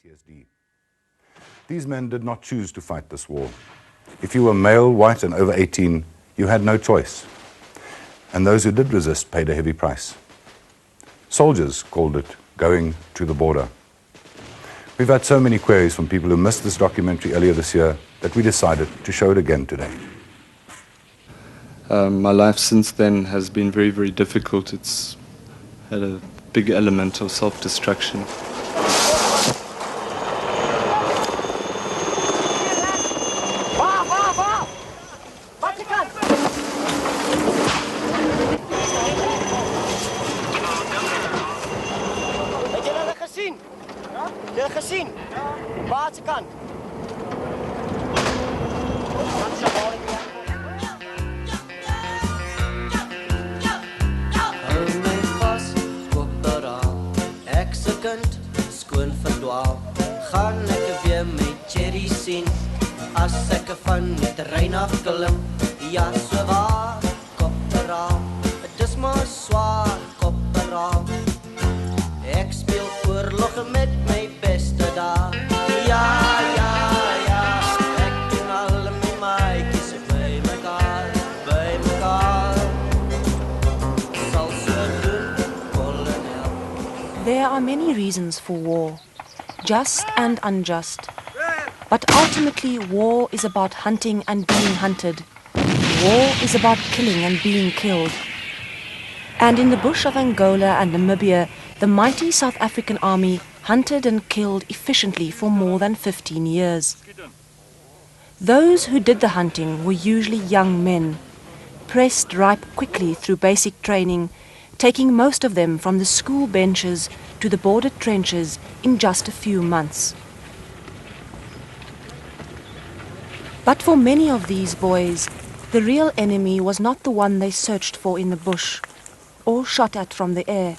PTSD. These men did not choose to fight this war. If you were male, white, and over 18, you had no choice. And those who did resist paid a heavy price. Soldiers called it going to the border. We've had so many queries from people who missed this documentary earlier this year that we decided to show it again today. My life since then has been very, very difficult. It's had a big element of self-destruction. There are many reasons for war, just and unjust. But ultimately, war is about hunting and being hunted. War is about killing and being killed. And in the bush of Angola and Namibia, the mighty South African army hunted and killed efficiently for more than 15 years. Those who did the hunting were usually young men, pressed ripe quickly through basic training, taking most of them from the school benches to the border trenches in just a few months. But for many of these boys, the real enemy was not the one they searched for in the bush or shot at from the air.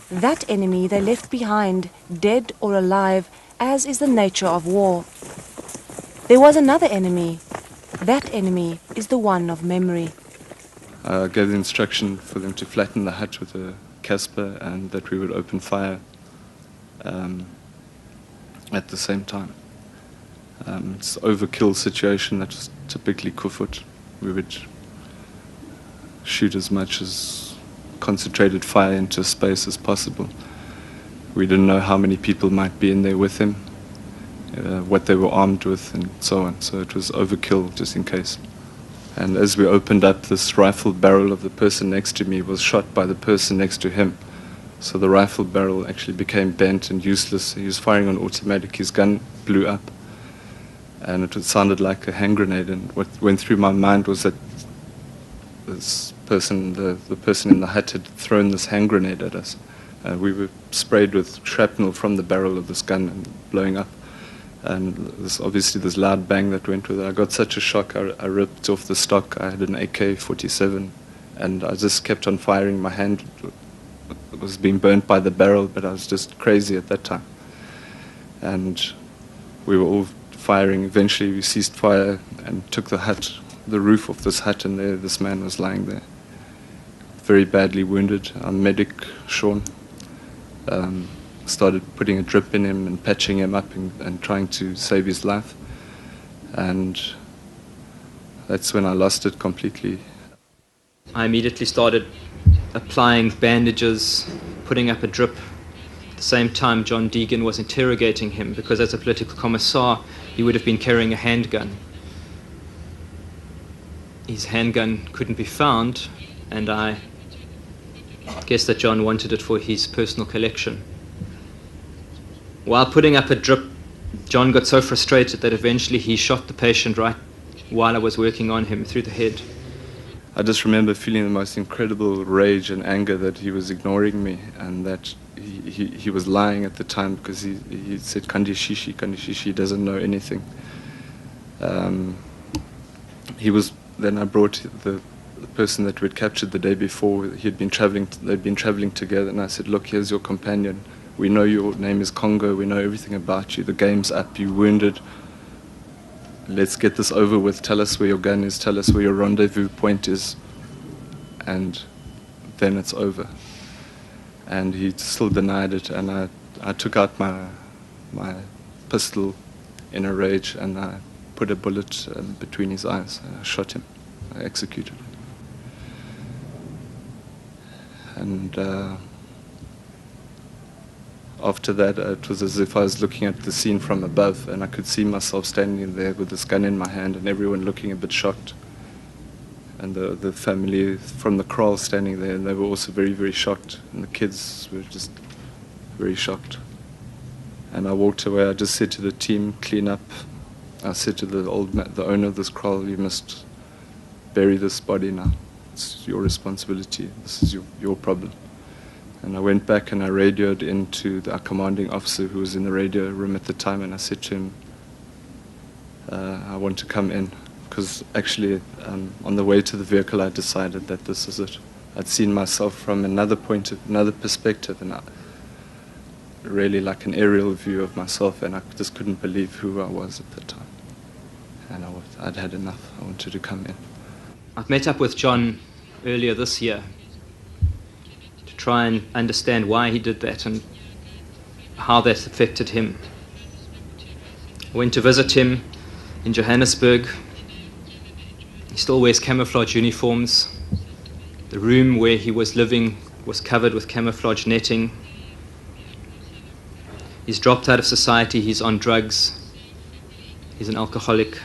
That enemy they left behind, dead or alive, as is the nature of war. There was another enemy. That enemy is the one of memory. I gave the instruction for them to flatten the hut with a Casper and that we would open fire at the same time. It's an overkill situation that was typically Kufut. We would shoot as much as concentrated fire into space as possible. We didn't know how many people might be in there with him, what they were armed with and so on. So it was overkill just in case. And as we opened up, this rifle barrel of the person next to me was shot by the person next to him. So the rifle barrel actually became bent and useless. He was firing on automatic. His gun blew up. And it sounded like a hand grenade. And what went through my mind was that this person, the person in the hut, had thrown this hand grenade at us. We were sprayed with shrapnel from the barrel of this gun and blowing up. And obviously this loud bang that went with it. I got such a shock, I ripped off the stock. I had an AK-47 and I just kept on firing. My hand was being burnt by the barrel, but I was just crazy at that time. And we were all firing. Eventually we ceased fire and took the roof of this hut, and there this man was lying there, very badly wounded. Our medic, Sean, started putting a drip in him and patching him up and trying to save his life. And that's when I lost it completely. I immediately started applying bandages, putting up a drip. At the same time, John Deegan was interrogating him because as a political commissar, he would have been carrying a handgun. His handgun couldn't be found, and I guess that John wanted it for his personal collection. While putting up a drip, John got so frustrated that eventually he shot the patient right while I was working on him through the head. I just remember feeling the most incredible rage and anger that he was ignoring me, and that he was lying at the time because he said Kandi Shishi doesn't know anything. Then I brought the person that we'd captured the day before. They'd been traveling together, and I said, look, here's your companion. We know your name is Congo. We know everything about you. The game's up. You're wounded. Let's get this over with. Tell us where your gun is. Tell us where your rendezvous point is. And then it's over. And he still denied it. And I took out my my pistol in a rage, and I put a bullet between his eyes, and I shot him. I executed him. And after that, it was as if I was looking at the scene from above, and I could see myself standing there with this gun in my hand, and everyone looking a bit shocked. And the family from the kraal standing there, and they were also very, very shocked. And the kids were just very shocked. And I walked away. I just said to the team, clean up. I said to the owner of this kraal, you must bury this body now. It's your responsibility. This is your problem. And I went back and I radioed into our commanding officer who was in the radio room at the time, and I said to him, I want to come in. Because actually, on the way to the vehicle, I decided that this is it. I'd seen myself from another perspective, and really like an aerial view of myself, and I just couldn't believe who I was at the time. And I'd had enough. I wanted to come in. I've met up with John earlier this year to try and understand why he did that and how that affected him. I went to visit him in Johannesburg. He still wears camouflage uniforms. The room where he was living was covered with camouflage netting. He's dropped out of society, he's on drugs, he's an alcoholic.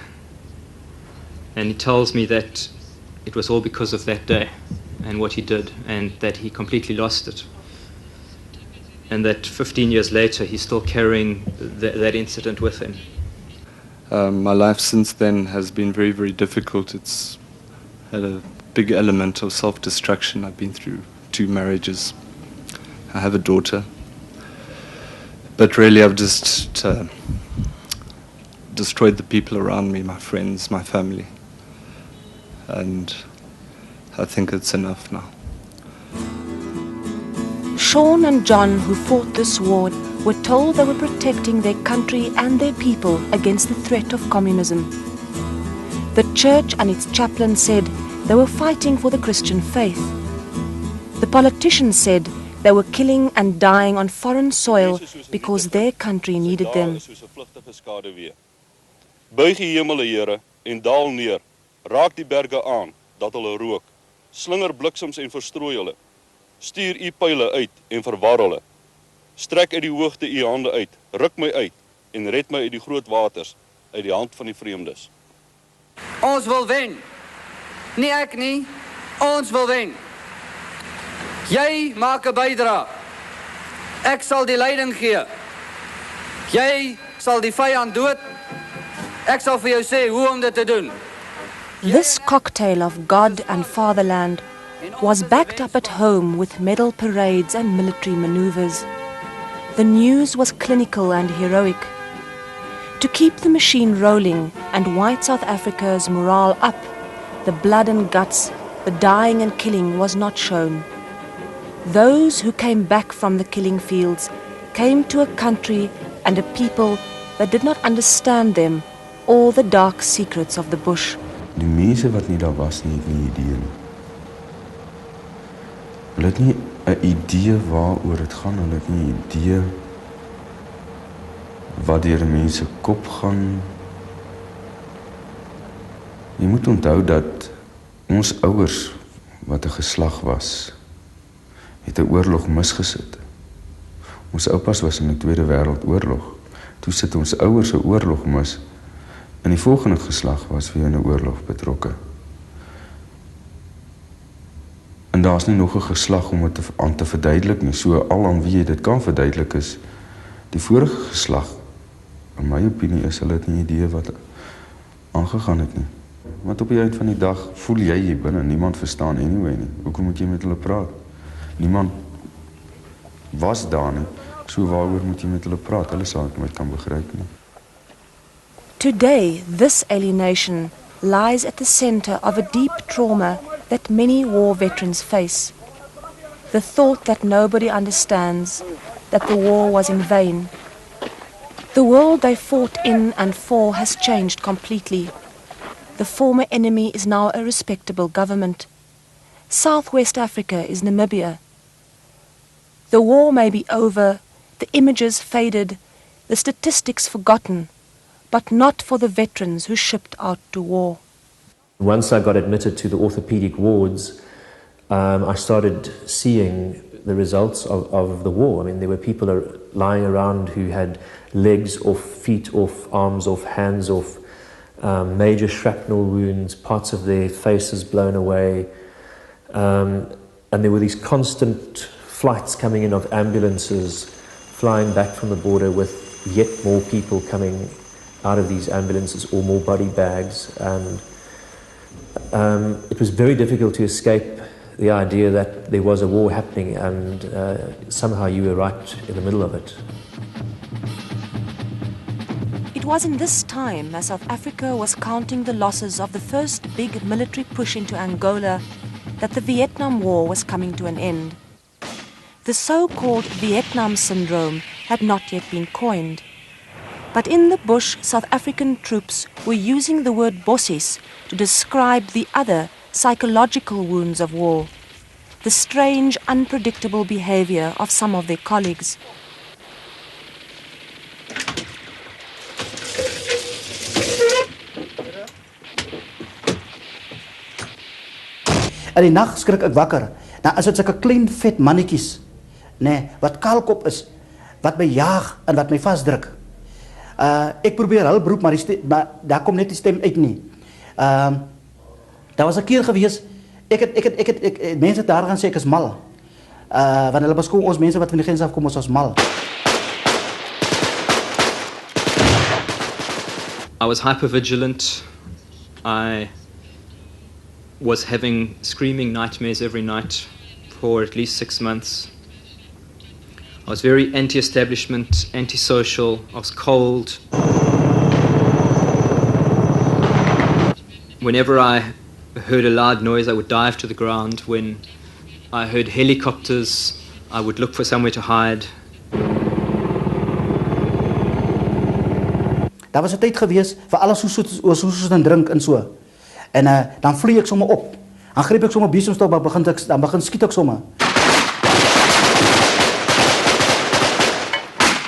And he tells me that it was all because of that day and what he did, and that he completely lost it. And that 15 years later, he's still carrying that incident with him. My life since then has been very, very difficult. It's had a big element of self-destruction. I've been through 2 marriages. I have a daughter. But really I've just destroyed the people around me, my friends, my family. And I think it's enough now. Sean and John, who fought this war, were told they were protecting their country and their people against the threat of communism. The church and its chaplain said they were fighting for the Christian faith. The politicians said they were killing and dying on foreign soil because their country needed them. Buig die hemel, Here, en daal neer. Raak die berge aan, dat hulle rook. Slinger bliksems en verstrooi hulle. Stuur u pyle uit en verwar hulle. Strek uit die hoogte u hande uit, ruk my uit en red my uit die groot waters, uit die hand van die vreemdes. Ons wil wen. Nie ek nie, ons wil wen. Jy maak 'n bydrae. Ek sal die leiding gee. Jy sal die vyand dood. Ek sal vir jou sê hoe om dit te doen. This cocktail of God and fatherland was backed up at home with medal parades and military maneuvers. The news was clinical and heroic. To keep the machine rolling and white South Africa's morale up, the blood and guts, the dying and killing was not shown. Those who came back from the killing fields came to a country and a people that did not understand them or the dark secrets of the bush. Die mense wat nie daar was nie, het nie idee nie. Hulle het nie 'n idee waaroor dit gaan, hulle het nie idee wat deur mense kop gaan. Jy moet onthou dat ons ouers wat 'n geslag was, het 'n oorlog misgesit. Ons oupas was in die Tweede Wêreldoorlog. Toe sit ons ouers 'n oorlog mis. En die volgende geslag was weer in 'n oorlog betrokke. En daar's nie nog 'n geslag om dit aan te verduidelik nie. So al aan wie jy dit kan verduidelik is die vorige geslag. In my opinie is hulle het nie idee wat aangegaan het nie. Want op die eind van die dag voel jy hier binne, niemand verstaan anyway nie. Hoekom moet jy met hulle praat? Niemand was daar nie. So waaroor moet jy met hulle praat? Hulle sal dit nooit kan begryp nie. Today, this alienation lies at the center of a deep trauma that many war veterans face. The thought that nobody understands, that the war was in vain. The world they fought in and for has changed completely. The former enemy is now a respectable government. Southwest Africa is Namibia. The war may be over, the images faded, the statistics forgotten, but not for the veterans who shipped out to war. Once I got admitted to the orthopedic wards, I started seeing the results of the war. I mean, there were people lying around who had legs off, feet off, arms off, hands off, major shrapnel wounds, parts of their faces blown away. And there were these constant flights coming in of ambulances flying back from the border with yet more people coming out of these ambulances or more body bags. And it was very difficult to escape the idea that there was a war happening and somehow you were right in the middle of it. It was in this time, as South Africa was counting the losses of the first big military push into Angola, that the Vietnam War was coming to an end. The so-called Vietnam Syndrome had not yet been coined. But in the bush, South African troops were using the word bossies to describe the other psychological wounds of war, the strange, unpredictable behavior of some of their colleagues. In die nag skrik ek wakker. Nou is dit sulke klein vet mannetjies, nee, wat kaalkop is, wat my jaag en wat my vasdruk. Ek probeer hulp roep, maar daar kom net die stem uit nie. Daar was 'n keer gewees, ek het mense daar gaan sê ek is mal. Want hulle beskou ons mense wat van die grens af kom ons mal. I was hypervigilant. I was having screaming nightmares every night for at least 6 months. I was very anti-establishment, antisocial. I was cold. Whenever I heard a loud noise, I would dive to the ground. When I heard helicopters, I would look for somewhere to hide. Daar was 'n tyd gewees vir alles soos en drink en so. En dan vlieg ek sommer op. Dan gryp ek sommer besemstok, dan begin skiet ek sommer.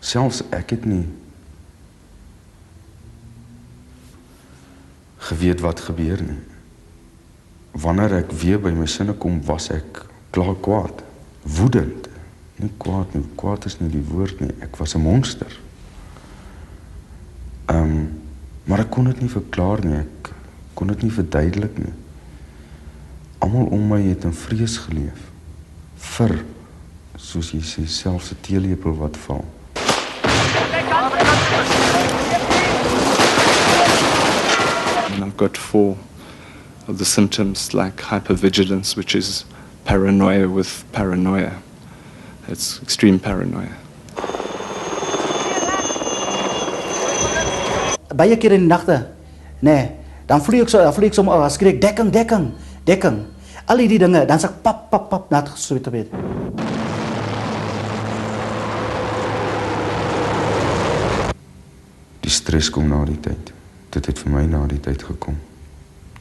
Selfs ek het nie geweet wat gebeur nie. Wanneer ek weer by my sinne kom, was ek klaar kwaad, woedend. Nie kwaad nie, kwaad is nie die woord nie. Ek was 'n monster. Maar ek kon dit nie verklaar nie, ek kon dit nie verduidelik nie. Almal om my het in vrees geleef. Vir, soos jy sê, selfs 'n teelepel wat val. And I've got 4 of the symptoms like hypervigilance, which is paranoia with paranoia. It's extreme paranoia. Baie keer in die nagte, nee, dan vlieg ek sommer, dan skreek ek dekking. Al die dinge, dan sê ek pap, na het gesweet te weet. Die stres kom na die tyd. Dit het vir my na die tyd gekom.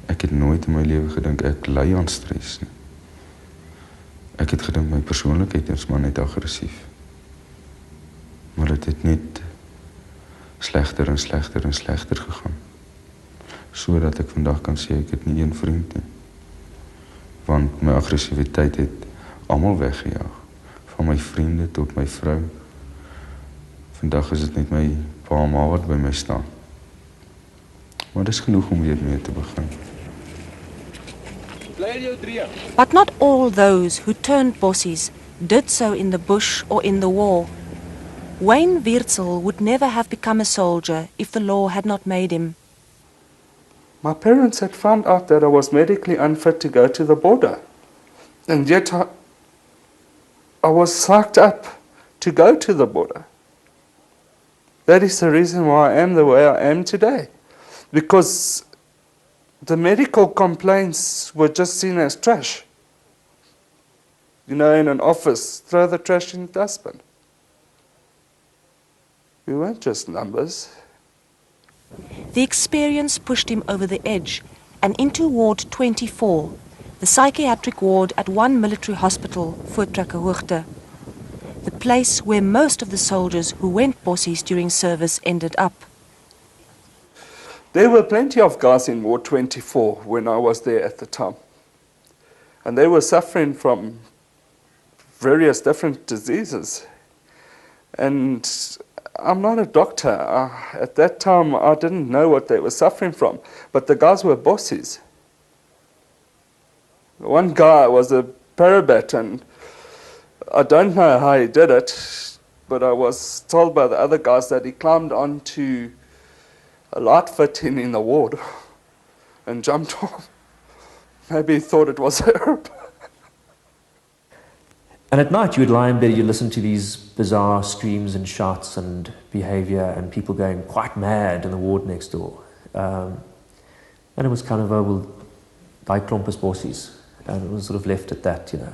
Ek het nooit in my lewe gedink ek ly aan stres nie. Ek het gedink my persoonlikheid is maar net aggressief. Maar dit het net slegter en slegter gegaan. Sodat ek vandag kan sê ek het nie een vriend nie. Want my aggressiwiteit het almal weggejaag. Van my vriende tot my vrou. Vandag is dit net my pa en ma wat by my staan. Maar dis genoeg om weer mee te begin. But not all those who turned bossies did so in the bush or in the war. Wayne Wiertzel would never have become a soldier if the law had not made him. My parents had found out that I was medically unfit to go to the border. And yet I was psyched up to go to the border. That is the reason why I am the way I am today. Because the medical complaints were just seen as trash. You know, in an office, throw the trash in the dustbin. We weren't just numbers. The experience pushed him over the edge and into Ward 24, the psychiatric ward at one military hospital, Voortrekkerhoogte. the place where most of the soldiers who went bossies during service ended up. There were plenty of guys in Ward 24 when I was there at the time. And they were suffering from various different diseases. And I'm not a doctor. At that time, I didn't know what they were suffering from. But the guys were bossies. One guy was a parabat, and I don't know how he did it, but I was told by the other guys that he climbed onto a light fitting in the ward and jumped off. Maybe he thought it was herb. And at night you would lie in bed, you'd listen to these bizarre screams and shouts and behaviour and people going quite mad in the ward next door. And it was kind of, oh, well, daai klomp is bossies. And it was sort of left at that, you know.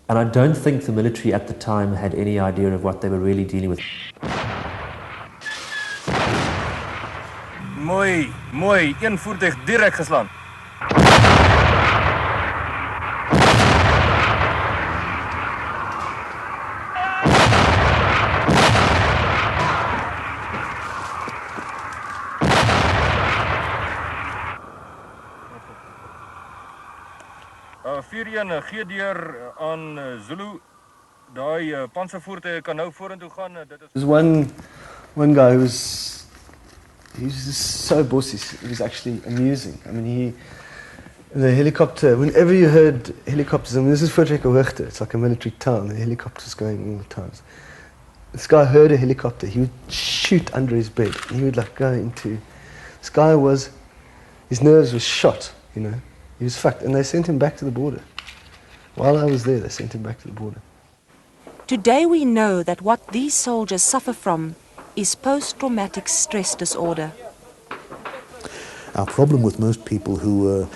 And I don't think the military at the time had any idea of what they were really dealing with. Mooi, mooi. Een voertuig direct geslaan. Vierheen, Gedoen, aan Zulu. Daai panservoertuie kan nou vorentoe gaan. There's one guy who was just so bossy. It was actually amusing. I mean, the helicopter, whenever you heard helicopters, I mean, this is Frederick Hoogte, it's like a military town, the helicopters going all the time. This guy heard a helicopter, he would shoot under his bed, and he would like go into, this guy was, his nerves were shot, you know, he was fucked, and they sent him back to the border. While I was there, they sent him back to the border. Today we know that what these soldiers suffer from is post-traumatic stress disorder. Our problem with most people who were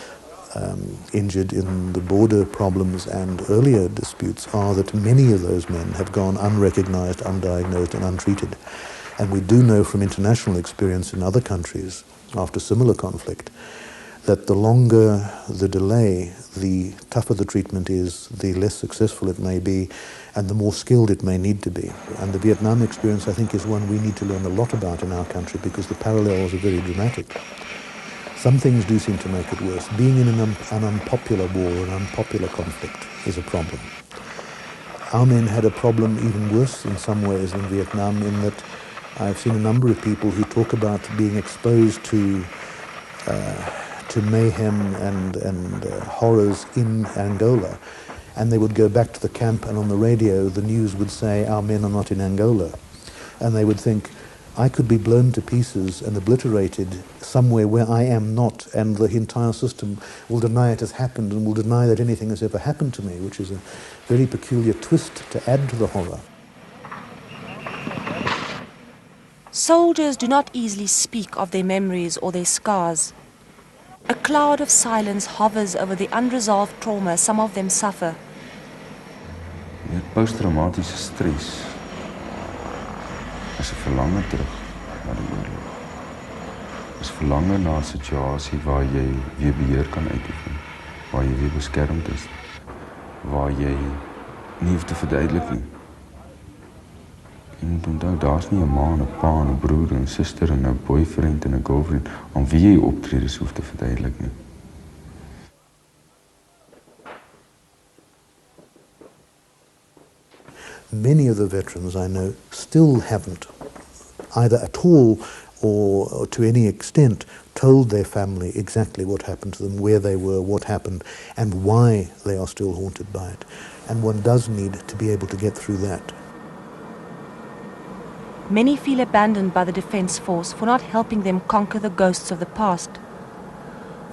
injured in the border problems and earlier disputes are that many of those men have gone unrecognized, undiagnosed and untreated. And we do know from international experience in other countries after similar conflict that the longer the delay, the tougher the treatment is, the less successful it may be, and the more skilled it may need to be. And the Vietnam experience, I think, is one we need to learn a lot about in our country because the parallels are very dramatic. Some things do seem to make it worse. Being in an unpopular war, an unpopular conflict, is a problem. Our men had a problem even worse in some ways than Vietnam in that I've seen a number of people who talk about being exposed to mayhem and horrors in Angola. And they would go back to the camp and on the radio the news would say, our men are not in Angola. And they would think, I could be blown to pieces and obliterated somewhere where I am not, and the entire system will deny it has happened and will deny that anything has ever happened to me, which is a very peculiar twist to add to the horror. Soldiers do not easily speak of their memories or their scars. A cloud of silence hovers over the unresolved trauma some of them suffer. Post-traumatiese stres is 'n verlange terug na die oorlog. Is verlange na 'n situasie waar jy weer beheer kan uitoefen, waar jy weer beskermd is, waar jy nie hoef te verduidelik nie. Jy moet onthou, daar's nie 'n ma, 'n pa, 'n broer, 'n suster, 'n boyfriend en 'n girlfriend aan wie jy optredes hoef te verduidelik nie. Many of the veterans I know still haven't, either at all or to any extent, told their family exactly what happened to them, where they were, what happened, and why they are still haunted by it. And one does need to be able to get through that. Many feel abandoned by the Defence Force for not helping them conquer the ghosts of the past,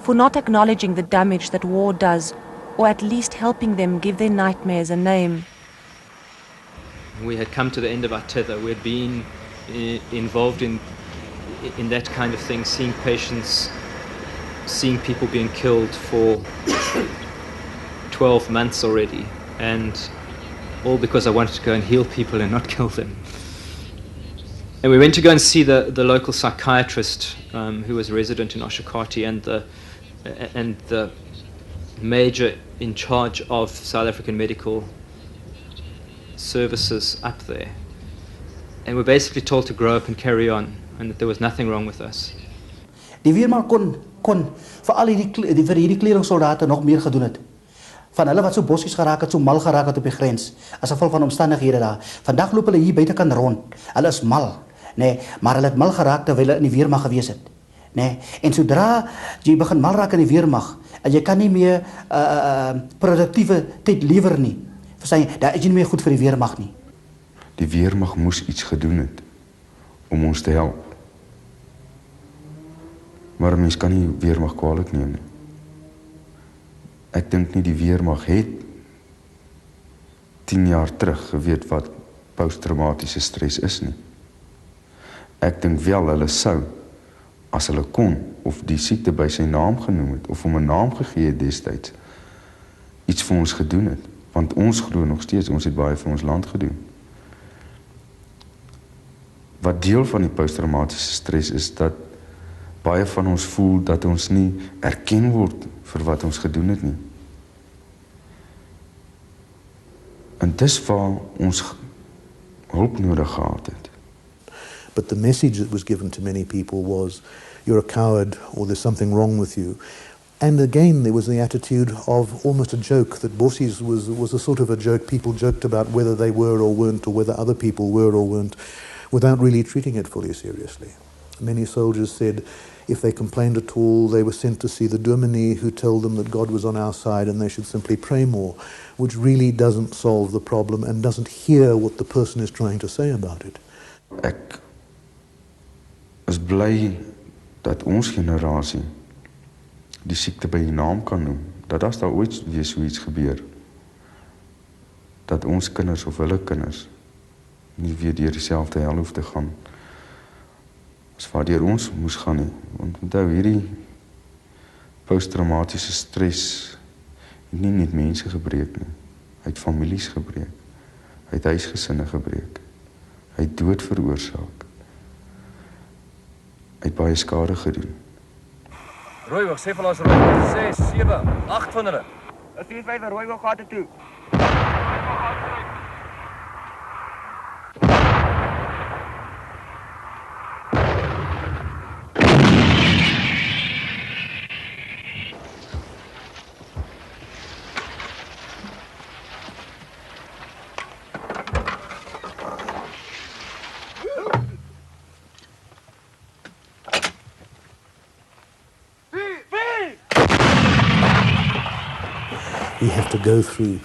for not acknowledging the damage that war does, or at least helping them give their nightmares a name. We had come to the end of our tether. We had been involved in that kind of thing, seeing patients, seeing people being killed for 12 months already, and all because I wanted to go and heal people and not kill them. And we went to go and see the local psychiatrist who was resident in Oshakati and the major in charge of South African medical services up there. And we're basically told to grow up and carry on, and that there was nothing wrong with us. Die weermaak kon vir al hierdie kleringsoldaten nog meer gedoen het. Van hulle wat so bossies geraak het, so mal geraak het op die grens, as gevolg van omstandighede daar. Vandag loop hulle hier buitekant rond. Hulle is mal, nee, maar hulle het mal geraak terwyl hulle in die weermag gewees het. Nee, en sodra jy begin mal raak in die weermag, en jy kan nie meer productieve tyd lewer nie. Verstaan jy, daar is jy nie meer goed vir die weermag nie. Die weermag moes iets gedoen het om ons te help. Maar 'n mens kan nie weermag kwaadlik neem nie. Ek dink nie die weermag het 10 jaar terug geweet wat posttraumatiese stres is nie. Ek dink wel hulle sou, as hulle kon, of die siekte by sy naam genoem het, of hom 'n naam gegee het destyds, iets vir ons gedoen het. Want ons glo nog steeds, ons het baie vir ons land gedoen. Wat deel van die posttraumatiese stres is, dat baie van ons voel dat ons nie erken word vir wat ons gedoen het nie. En dis waar ons hulp nodig gehad het. But the message that was given to many people was, you're a coward, or there's something wrong with you. And again, there was the attitude of almost a joke, that bossies was a sort of a joke. People joked about whether they were or weren't, or whether other people were or weren't, without really treating it fully seriously. Many soldiers said if they complained at all, they were sent to see the dominee, who told them that God was on our side and they should simply pray more, which really doesn't solve the problem and doesn't hear what the person is trying to say about it. Ek is bly dat ons generasie die siekte by die naam kan noem, dat as daar ooit weer so iets gebeur, dat ons kinders of hulle kinders nie weer deur dieselfde hel hoef te gaan as waardeur ons moes gaan nie. Want onthou, hierdie posttraumatiese stres het nie net mense gebreek nie. Hy het families gebreek. Hy het huisgesinne gebreek. Hy het dood veroorsaak. Hy het baie skade gedoen. Rooiweg, sê vir ons rooiweg, 6, 7, 8 van hulle. Is 4, 5 rooiweg gate toe. We have to go through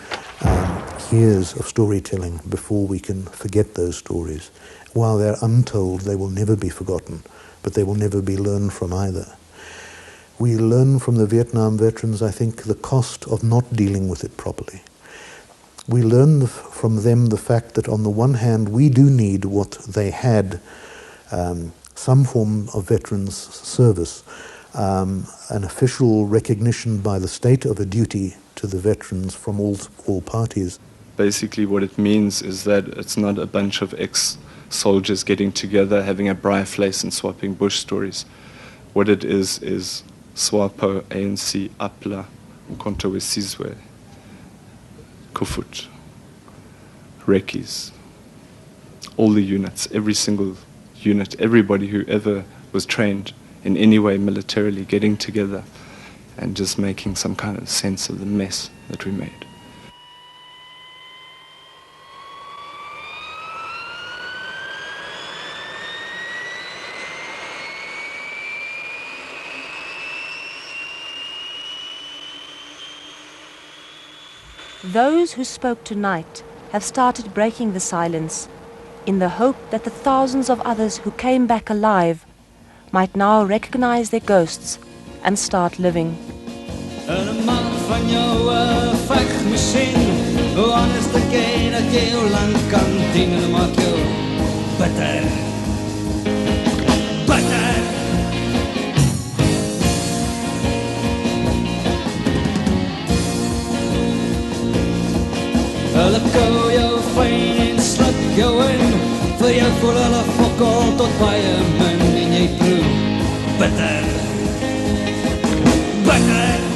years of storytelling before we can forget those stories. While they're untold, they will never be forgotten, but they will never be learned from either. We learn from the Vietnam veterans, I think, the cost of not dealing with it properly. We learn from them the fact that on the one hand, we do need what they had, some form of veterans service, an official recognition by the state of a duty to the veterans from all parties. Basically what it means is that it's not a bunch of ex-soldiers getting together, having a braai vleis and swapping bush stories. What it is SWAPO, ANC, APLA, Mkhonto weSizwe, Kufut, Rekkies, all the units, every single unit, everybody who ever was trained in any way militarily getting together and just making some kind of sense of the mess that we made. Those who spoke tonight have started breaking the silence in the hope that the thousands of others who came back alive might now recognize their ghosts and start living. Een man van jou veg misschien, hoe anders te keer dat jy jou lang kan dien en maak jou bitter. Bitter! Hulle kou jou fijn en sluk jou in, vir jou voel hulle fokkel tot baie min en jy proe bitter. Bitter!